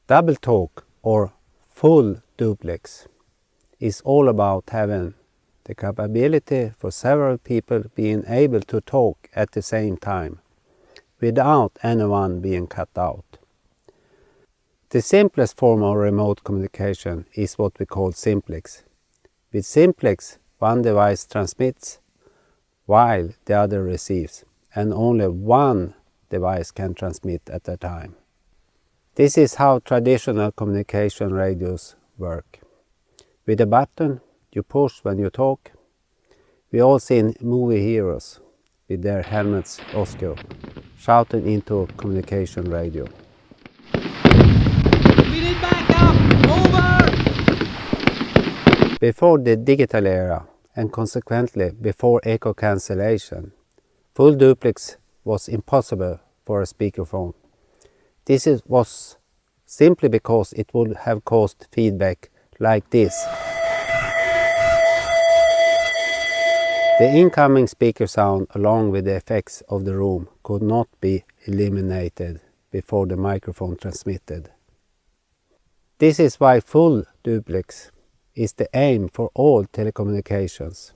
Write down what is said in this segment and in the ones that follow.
Double talk or full duplex is all about having the capability for several people being able to talk at the same time without anyone being cut out. The simplest form of remote communication is what we call SIMPLEX. With SIMPLEX, one device transmits while the other receives, and only one device can transmit at a time. This is how traditional communication radios work. With a button you push when you talk. We all seen movie heroes with their helmets Oscar shouting into a communication radio. We need backup! Over! Before the digital era, and consequently before echo cancellation, full duplex was impossible for a speakerphone. This was simply because it would have caused feedback like this. The incoming speaker sound along with the effects of the room could not be eliminated before the microphone transmitted. This is why full duplex is the aim for all telecommunications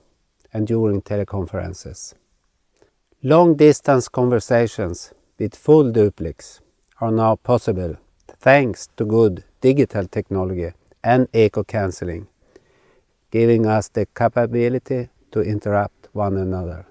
and during teleconferences. Long-distance conversations with full duplex are now possible thanks to good digital technology and echo cancelling, giving us the capability to interrupt one another.